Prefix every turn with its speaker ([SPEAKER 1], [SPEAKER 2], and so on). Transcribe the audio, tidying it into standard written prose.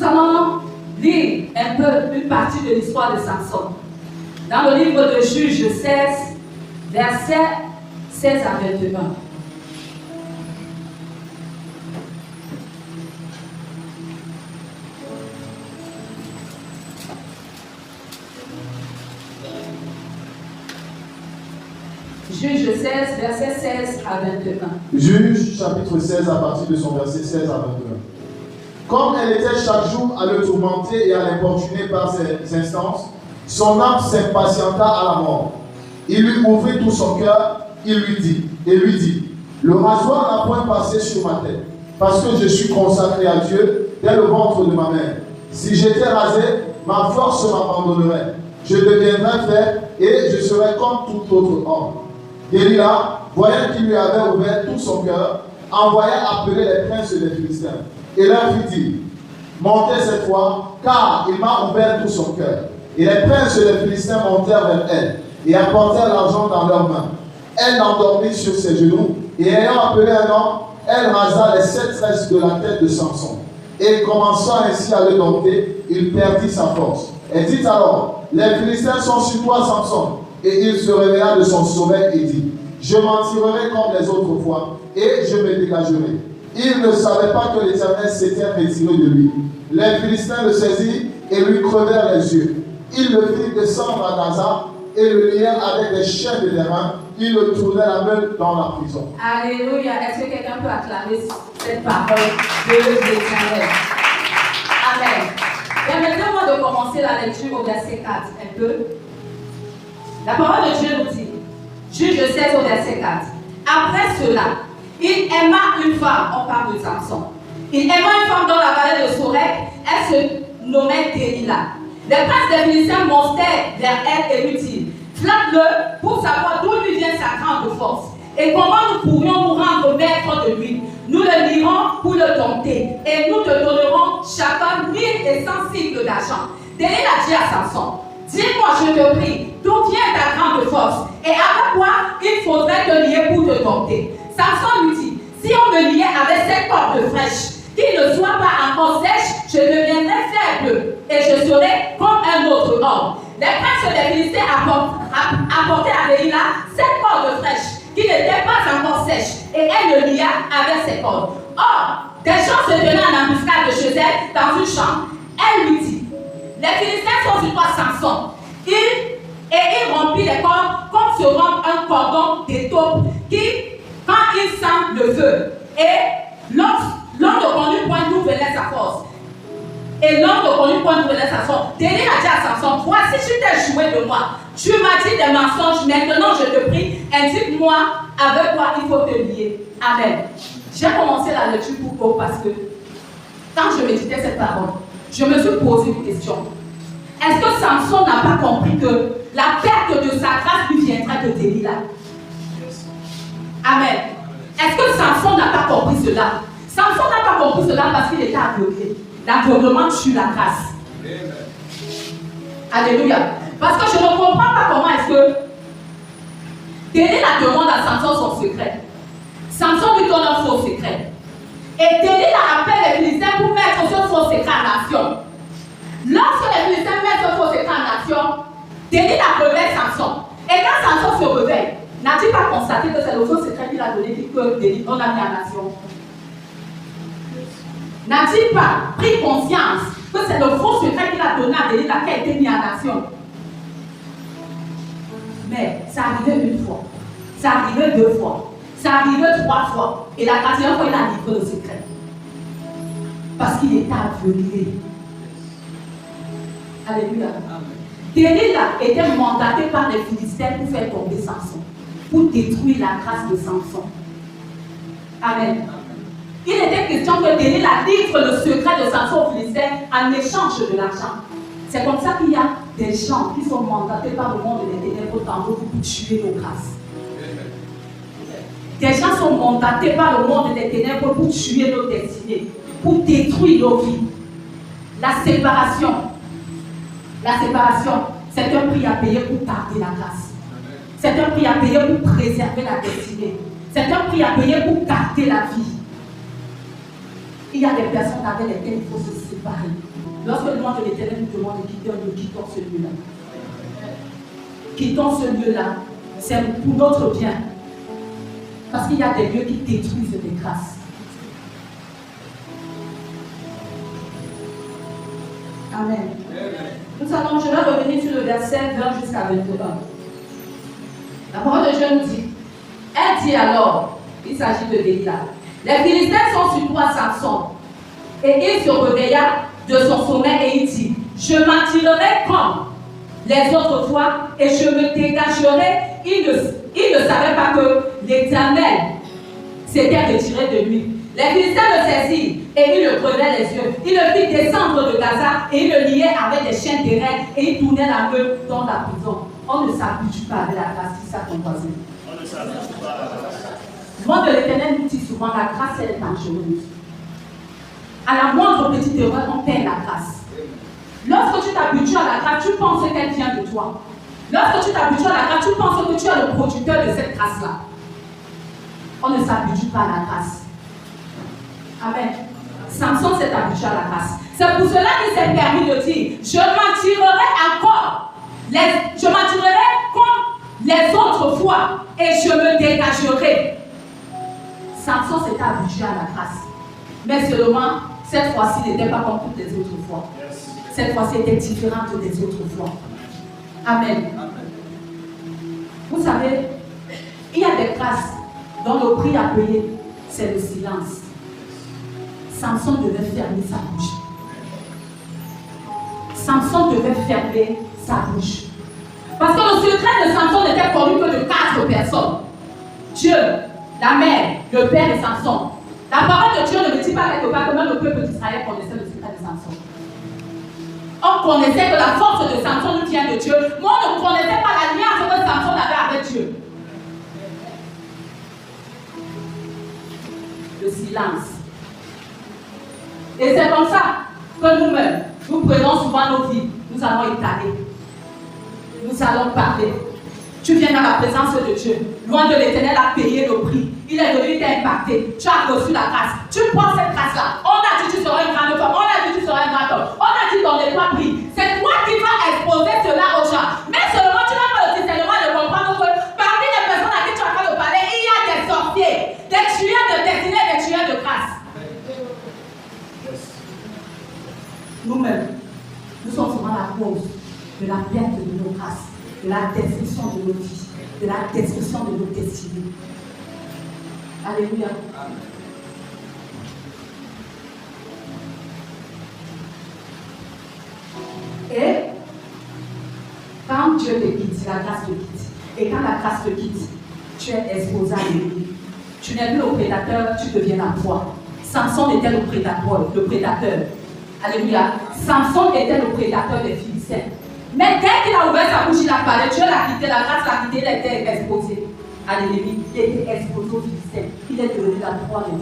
[SPEAKER 1] Nous allons lire un peu une partie de l'histoire de Samson. Dans le livre de Juges 16, versets 16 à 21. Juge 16, verset 16 à 21.
[SPEAKER 2] Juge chapitre 16 à partir de son verset 16 à 21. Comme elle était chaque jour à le tourmenter et à l'importuner par ses instances, son âme s'impatienta à la mort. Il lui ouvrit tout son cœur, il lui dit, le rasoir n'a point passé sur ma tête, parce que je suis consacré à Dieu dès le ventre de ma mère. Si j'étais rasé, ma force m'abandonnerait. Je deviendrais frère et je serais comme tout autre homme. Délila, voyant qu'il lui avait ouvert tout son cœur, envoya appeler les princes des Philistins et leur fit dire, montez cette fois, car il m'a ouvert tout son cœur. Et les princes des Philistins montèrent vers elle et apportèrent l'argent dans leurs mains. Elle l'endormit sur ses genoux et ayant appelé un homme, elle rasa les 7 tresses de la tête de Samson. Et commençant ainsi à le dompter, il perdit sa force. Elle dit alors, les Philistins sont sur toi, Samson. Et il se réveilla de son sommeil et dit, je m'en tirerai comme les autres fois et je me dégagerai. Il ne savait pas que l'Éternel s'était retiré de lui. Les Philistins le saisirent et lui crevèrent les yeux. Ils le firent descendre à Gaza et le lièrent avec des chaînes de l'airain. Ils le tournaient la main dans la prison.
[SPEAKER 1] Alléluia. Est-ce que quelqu'un peut acclamer cette parole de l'Éternel? Amen. Permettez-moi de commencer la lecture au verset 4 un peu. La parole de Dieu nous dit, Juge 16 au verset 4. Après cela, il aima une femme, on parle de Samson. Il aima une femme dans la vallée de Sorek, elle se nommait Délila. Les princes des Philistins montèrent vers elle et lui dirent, flatte-le pour savoir d'où lui vient sa grande force et comment nous pourrions nous rendre maîtres de lui. Nous le lirons pour le dompter et nous te donnerons chacun 1100 cycles d'argent. Délila dit à Samson, dis-moi, je te prie, d'où vient ta grande force et avec quoi il faudrait te lier pour te dompter. Samson lui dit, si on me liait avec cette corde fraîche, qui ne soit pas encore sèche, je deviendrai faible et je serai comme un autre homme. Les princes des Philistins apportaient à Délila cette corde fraîche qui n'était pas encore sèche et elle le lia avec ses cordes. Or, des gens se tenaient en embuscade chez elle dans une chambre. Elle lui dit, les Philistins sont sur toi, Samson. Il rompit les cordes comme se rompt un cordon d'étoffe qui, quand il sent le feu, et l'homme ne connut point d'où venait sa force. Et l'homme ne connut point d'où venait sa force. Délila a dit à Samson, voici tu t'es joué de moi. Tu m'as dit des mensonges, maintenant je te prie, indique-moi avec quoi il faut te lier. Amen. J'ai commencé la lecture pour vous parce que quand je méditais cette parole, je me suis posé une question. Est-ce que Samson n'a pas compris que la perte de sa grâce lui viendrait de Délila? Amen. Est-ce que Samson n'a pas compris cela? Samson n'a pas compris cela parce qu'il était aveuglé. L'aveuglement tue la grâce. Amen. Alléluia. Parce que je ne comprends pas comment est-ce que Délila demande à Samson son secret. Samson lui donne un faux secret. Et Délila appelle les Philistins pour mettre ce faux secret en action. Lorsque les Philistins mettent ce faux secret en action, Délila réveille Samson. Et quand Samson se réveille, n'a-t-il pas constaté que c'est le faux secret qu'il a donné que Délila a mis en action? N'a-t-il pas pris conscience que c'est le faux secret qu'il a donné à Délila qui a été mis en action? Mais ça arrivait une fois, ça arrivait 2 fois, ça arrivait 3 fois. Et la 4e fois, il a livré le secret. Parce qu'il était aveuglé. Alléluia. Délila était mandaté par les Philistins pour faire tomber Samson, pour détruire la grâce de Samson. Amen. Il était question que Délila livre le secret de Samson aux Philistins en échange de l'argent. C'est comme ça qu'il y a des gens qui sont mandatés par le monde des ténèbres tantôt pour tuer nos grâces. Des gens sont mandatés par le monde des ténèbres pour tuer nos destinées, pour détruire nos vies. La séparation, c'est un prix à payer pour garder la grâce. C'est un prix à payer pour préserver la destinée. C'est un prix à payer pour garder la vie. Il y a des personnes avec lesquelles il faut se séparer. Lorsque le nom de l'Éternel nous demande de quitter, nous quittons ce lieu-là. Quittons ce lieu-là. C'est pour notre bien. Parce qu'il y a des lieux qui détruisent des grâces. Amen. Nous allons, je vais revenir sur le verset 20 jusqu'à 21. La parole de Dieu nous dit, elle dit alors, il s'agit de Délila, les Philistins sont sur toi, Samson. Et il se réveilla de son sommeil et il dit, je m'attirerai comme les autres fois et je me dégagerai. Il ne savait pas que l'Éternel s'était retiré de lui. Les Philistins le saisirent et il le prenaient les yeux. Il le fit descendre de Gaza et il le liait avec des chaînes d'airain et il tournait la main dans la prison. On ne s'habitue pas avec la grâce, c'est ça ton voisin. On ne s'habitue pas à la grâce. Le nom de l'Éternel nous dit souvent la grâce elle est dangereuse. À la moindre petite erreur, on perd la grâce. Lorsque tu t'habitues à la grâce, tu penses qu'elle vient de toi. Lorsque tu t'habitues à la grâce, tu penses que tu es le producteur de cette grâce-là. On ne s'habitue pas à la grâce. Amen. Samson s'est habitué à la grâce. C'est pour cela qu'il s'est permis de dire, je m'attirerai encore. Je m'attirerai comme les autres fois et je me dégagerai. Samson s'est habitué à la grâce. Mais seulement, cette fois-ci n'était pas comme toutes les autres fois. Cette fois-ci était différente des autres fois. Amen. Vous savez, il y a des grâces dont le prix à payer, c'est le silence. Samson devait fermer sa bouche. Samson devait fermer sa bouche. Parce que le secret de Samson n'était connu que de 4 personnes. Dieu, la mère, le père et Samson. La parole de Dieu ne me dit pas quelque part que même le peuple d'Israël connaissait le secret de Samson. On connaissait que la force de Samson nous vient de Dieu, mais on ne connaissait pas l'alliance que Samson avait avec Dieu. Le silence. Et c'est comme ça que nous-mêmes, nous prenons souvent nos vies, nous allons étaler. Nous allons parler. Tu viens dans la présence de Dieu. Loin de l'Éternel a payé le prix. Il est venu t'impacter. Tu as reçu la grâce. Tu prends cette grâce-là. On a dit tu seras une grande femme. On a dit tu seras un grand homme. On a dit dans les 3 prix. C'est toi qui vas exposer cela aux gens. Mais seulement tu n'as pas le discernement de comprendre que parmi les personnes à qui tu as fait le parler, il y a des sorciers, des tueurs de destinée, des tueurs de grâce. Nous-mêmes, nous sommes souvent la cause de la perte de nos grâces, de la destruction de nos vies, de la destruction de nos destinées. Alléluia. Et quand Dieu te quitte, la grâce te quitte. Et quand la grâce te quitte, tu es exposé à l'ennemi. Tu n'es plus le prédateur, tu deviens la proie. Samson était le prédateur. Alléluia. Samson était le prédateur des Philistins. Mais dès qu'il a ouvert sa bouche, il a parlé. Dieu l'a quitté, la grâce l'a quitté, il était exposé à l'ennemi. Il était exposé aux Philistins. Il est devenu la proie des